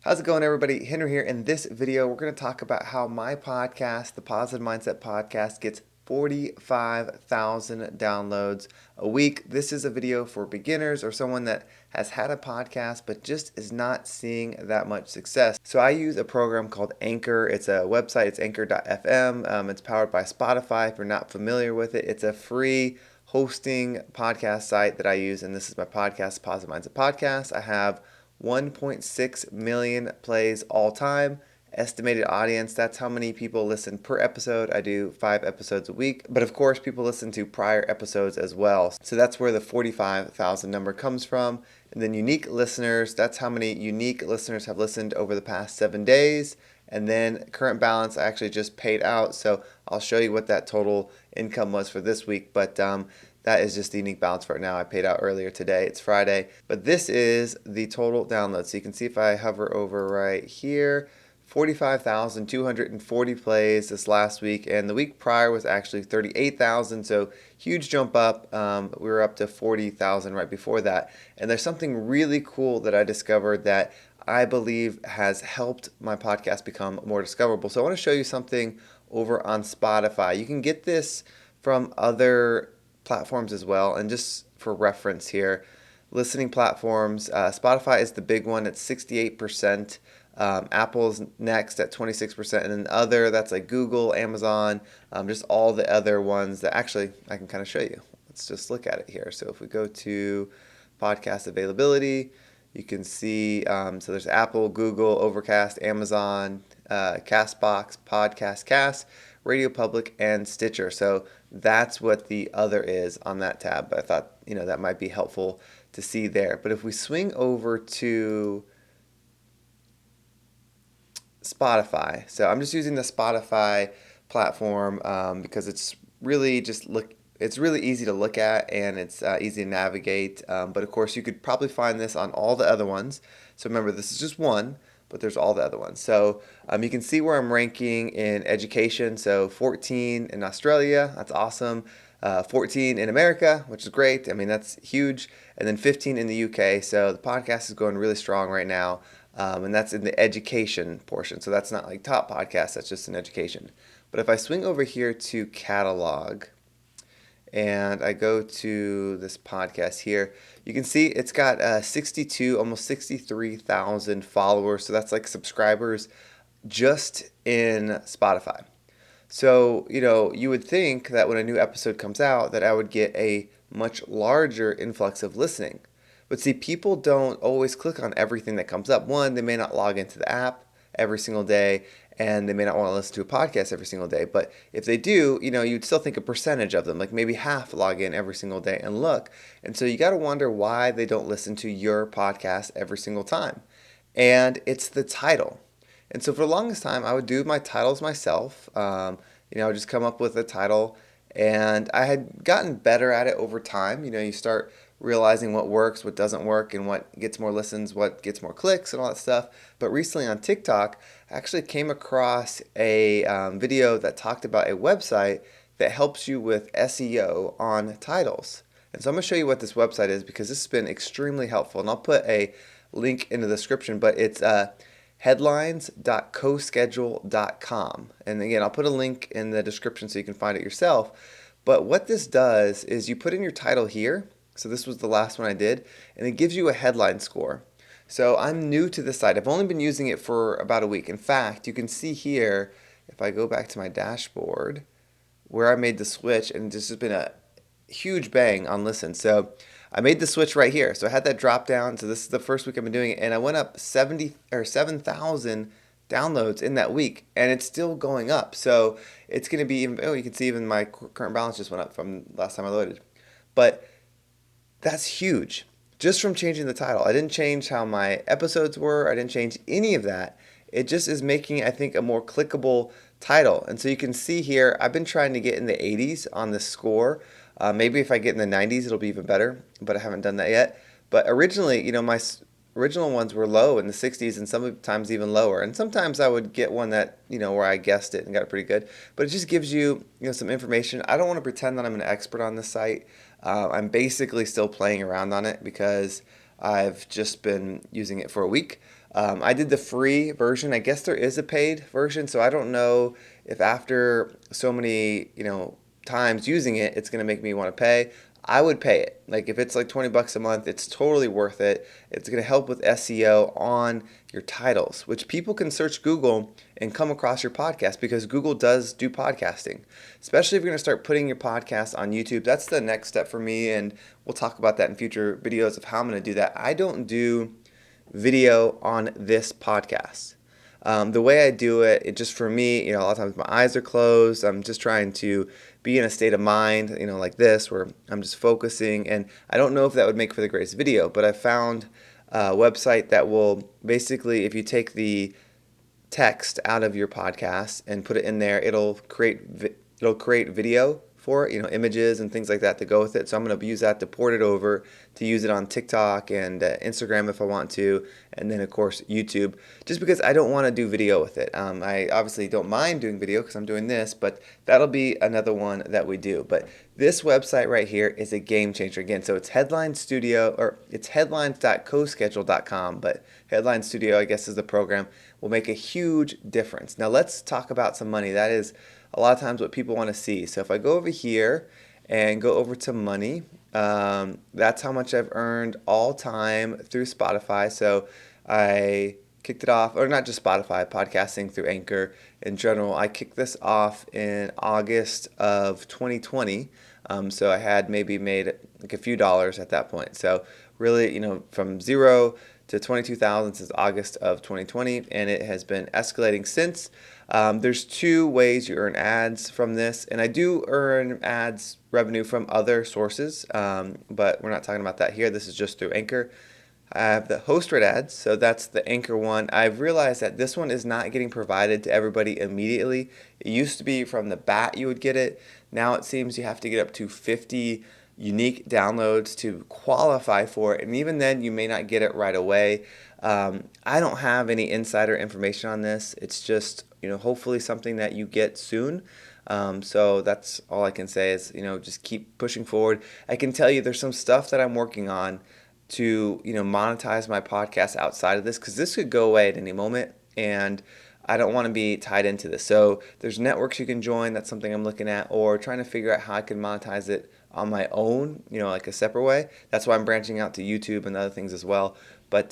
How's it going, everybody? Henry here. In this video, we're going to talk about how my podcast, the Positive Mindset Podcast, gets 45,000 downloads a week. This is a video for beginners or someone that has had a podcast but just is not seeing that much success. So I use a program called Anchor. It's a website. It's anchor.fm. It's powered by Spotify. If you're not familiar with it, it's a free hosting podcast site that I use, and this is my podcast, Positive Mindset Podcast. I have 1.6 million plays all time. Estimated audience, that's how many people listen per episode. I do 5 episodes a week, but of course people listen to prior episodes as well. So that's where the 45,000 number comes from. And then unique listeners, that's how many unique listeners have listened over the past 7 days. And then current balance, I actually just paid out, so I'll show you what that total income was for this week. But that is just the unique balance for it now. I paid out earlier today. It's Friday. But this is the total download. So you can see if I hover over right here, 45,240 plays this last week. And the week prior was actually 38,000. So huge jump up. We were up to 40,000 right before that. And there's something really cool that I discovered that I believe has helped my podcast become more discoverable. So I want to show you something over on Spotify. You can get this from other platforms as well, and just for reference here, listening platforms, Spotify is the big one at 68%, Apple's next at 26%, and then other, that's like Google, Amazon, just all the other ones that actually I can kind of show you. Let's just look at it here. So if we go to podcast availability, you can see, so there's Apple, Google, Overcast, Amazon, Castbox, Podcast Cast, Radio Public, and Stitcher. So that's what the other is on that tab. But I thought, that might be helpful to see there. But if we swing over to Spotify, so I'm just using the Spotify platform because it's really it's really easy to look at, and it's easy to navigate. But of course, you could probably find this on all the other ones. So remember, this is just one, but there's all the other ones. So you can see where I'm ranking in education. So 14 in Australia, that's awesome. 14 in America, which is great. I mean, that's huge. And then 15 in the UK. So the podcast is going really strong right now. And that's in the education portion. So that's not like top podcast, that's just in education. But if I swing over here to catalog, and I go to this podcast here, you can see it's got 62, almost 63,000 followers. So that's like subscribers just in Spotify. So, you would think that when a new episode comes out that I would get a much larger influx of listening. But see, people don't always click on everything that comes up. One, they may not log into the app every single day, and they may not want to listen to a podcast every single day. But if they do, you'd still think a percentage of them, like maybe half log in every single day and look. And so you got to wonder why they don't listen to your podcast every single time. And it's the title. And so for the longest time, I would do my titles myself. I would just come up with a title, and I had gotten better at it over time. You start realizing what works, what doesn't work, and what gets more listens, what gets more clicks, and all that stuff. But recently on TikTok, I actually came across a video that talked about a website that helps you with SEO on titles. And so I'm going to show you what this website is, because this has been extremely helpful. And I'll put a link in the description, but it's headlines.coschedule.com. And again, I'll put a link in the description so you can find it yourself. But what this does is you put in your title here. So this was the last one I did, and it gives you a headline score. So I'm new to this site. I've only been using it for about a week. In fact, you can see here, if I go back to my dashboard, where I made the switch, and this has been a huge bang on listen. So I made the switch right here. So I had that drop down. So this is the first week I've been doing it, and I went up 7,000 downloads in that week, and it's still going up. So it's going to be even, you can see even my current balance just went up from last time I loaded. But that's huge. Just from changing the title. I didn't change how my episodes were. I didn't change any of that. It just is making, I think, a more clickable title. And so you can see here, I've been trying to get in the 80s on the score. Maybe if I get in the 90s, it'll be even better, but I haven't done that yet. But originally, my original ones were low in the 60s, and sometimes even lower. And sometimes I would get one that, where I guessed it and got it pretty good. But it just gives you, some information. I don't want to pretend that I'm an expert on this site. I'm basically still playing around on it because I've just been using it for a week. I did the free version. I guess there is a paid version, so I don't know if after so many, times using it, it's going to make me want to pay. I would pay it. Like if it's like 20 bucks a month, it's totally worth it. It's going to help with SEO on your titles, which people can search Google and come across your podcast because Google does do podcasting. Especially if you're going to start putting your podcast on YouTube. That's the next step for me, and we'll talk about that in future videos of how I'm going to do that. I don't do video on this podcast. The way I do it, it just for me, a lot of times my eyes are closed. I'm just trying to be in a state of mind, like this, where I'm just focusing. And I don't know if that would make for the greatest video, but I found a website that will basically, if you take the text out of your podcast and put it in there, it'll create video for it, images and things like that to go with it. So I'm going to use that to port it over to use it on TikTok and Instagram if I want to, and then of course YouTube, just because I don't want to do video with it. I obviously don't mind doing video because I'm doing this, but that'll be another one that we do. But this website right here is a game changer again. So it's Headline Studio, or it's headlines.coschedule.com, but Headline Studio, I guess, is the program, will make a huge difference. Now let's talk about some money. That is a lot of times what people want to see. So if I go over here and go over to money, that's how much I've earned all time through Spotify. So I kicked it off, or not just Spotify, podcasting through Anchor in general. I kicked this off in August of 2020. So I had maybe made like a few dollars at that point. So really, from zero to 22,000 since August of 2020, and it has been escalating since. There's two ways you earn ads from this, and I do earn ads revenue from other sources, but we're not talking about that here. This is just through Anchor. I have the host rate ads, so that's the Anchor one. I've realized that this one is not getting provided to everybody immediately. It used to be from the bat you would get it. Now it seems you have to get up to 50 unique downloads to qualify for it, and even then you may not get it right away. I don't have any insider information on this. It's just hopefully something that you get soon. So that's all I can say is just keep pushing forward. I can tell you there's some stuff that I'm working on to monetize my podcast outside of this, because this could go away at any moment, and I don't want to be tied into this. So there's networks you can join. That's something I'm looking at, or trying to figure out how I can monetize it on my own, like a separate way. That's why I'm branching out to YouTube and other things as well. But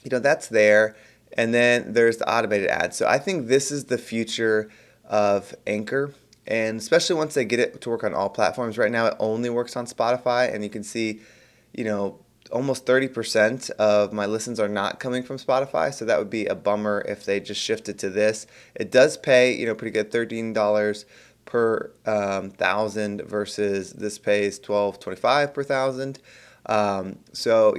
that's there. And then there's the automated ads. So I think this is the future of Anchor, and especially once they get it to work on all platforms. Right now it only works on Spotify, and you can see, almost 30% of my listens are not coming from Spotify, so that would be a bummer if they just shifted to this. It does pay, pretty good, $13 per thousand, versus this pays $12.25 per thousand. So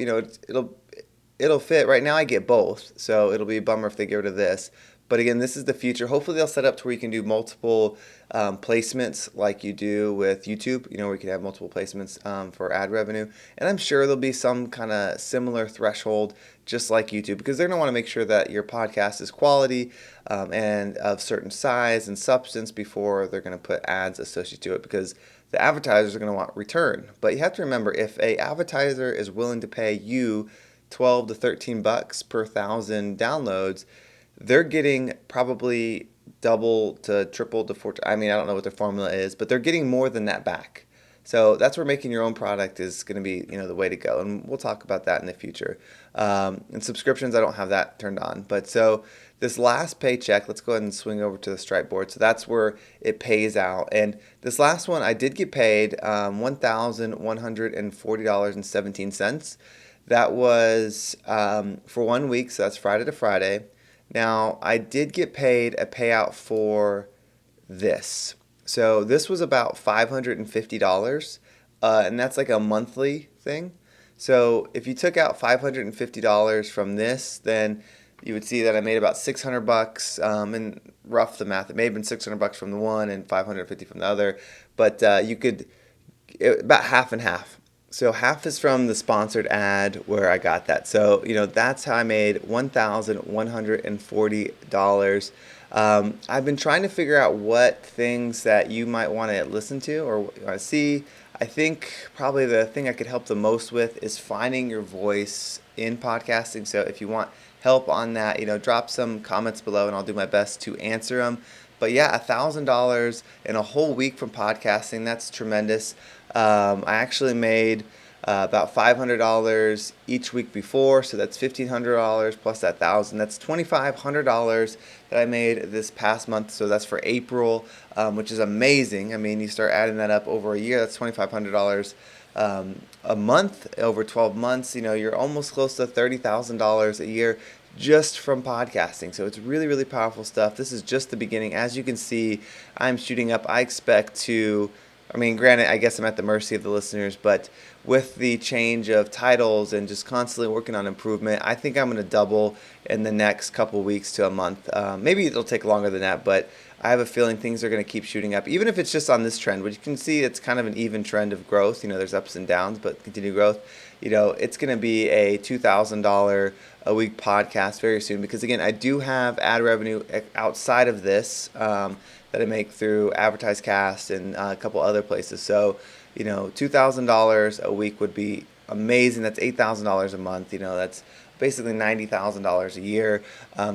it'll fit. Right now I get both, so it'll be a bummer if they get rid of this. But again, this is the future. Hopefully they'll set up to where you can do multiple placements like you do with YouTube, where you can have multiple placements for ad revenue. And I'm sure there'll be some kind of similar threshold just like YouTube, because they're going to want to make sure that your podcast is quality and of certain size and substance before they're going to put ads associated to it, because the advertisers are going to want return. But you have to remember, if a advertiser is willing to pay you 12 to 13 bucks per thousand downloads, they're getting probably double to triple to four. I mean, I don't know what their formula is, but they're getting more than that back. So that's where making your own product is going to be, the way to go. And we'll talk about that in the future. And subscriptions, I don't have that turned on. But so this last paycheck, let's go ahead and swing over to the Stripe board. So that's where it pays out. And this last one, I did get paid $1,140.17. That was for 1 week, so that's Friday to Friday. Now, I did get paid a payout for this. So this was about $550, and that's like a monthly thing. So if you took out $550 from this, then you would see that I made about 600 bucks. And rough the math, it may have been 600 bucks from the one and 550 from the other, but about half and half. So half is from the sponsored ad where I got that. So, that's how I made $1,140. I've been trying to figure out what things that you might want to listen to or see. I think probably the thing I could help the most with is finding your voice in podcasting. So if you want help on that, drop some comments below and I'll do my best to answer them. But yeah, $1,000 in a whole week from podcasting, that's tremendous. I actually made about $500 each week before, so that's $1,500 plus that 1,000. That's $2,500 that I made this past month. So that's for April, which is amazing. I mean, you start adding that up over a year, that's $2,500 a month over 12 months. You're almost close to $30,000 a year just from podcasting. So it's really, really powerful stuff. This is just the beginning. As you can see, I'm shooting up. I expect to, I mean, granted, I guess I'm at the mercy of the listeners, but with the change of titles and just constantly working on improvement, I think I'm going to double in the next couple weeks to a month. Maybe it'll take longer than that, but I have a feeling things are going to keep shooting up, even if it's just on this trend, which you can see it's kind of an even trend of growth. There's ups and downs, but continued growth. It's going to be a $2,000 a week podcast very soon because, again, I do have ad revenue outside of this that I make through AdvertiseCast and a couple other places. So, $2,000 a week would be amazing. That's $8,000 a month. That's basically $90,000 a year,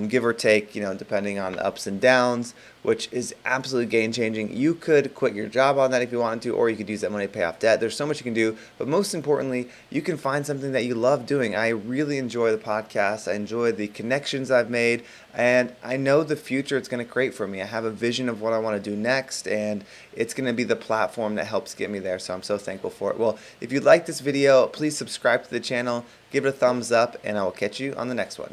give or take, depending on ups and downs, which is absolutely game-changing. You could quit your job on that if you wanted to, or you could use that money to pay off debt. There's so much you can do, but most importantly, you can find something that you love doing. I really enjoy the podcast. I enjoy the connections I've made, and I know the future it's going to create for me. I have a vision of what I want to do next, and it's going to be the platform that helps get me there, so I'm so thankful for it. Well, if you like this video, please subscribe to the channel, give it a thumbs up, and I will catch you on the next one.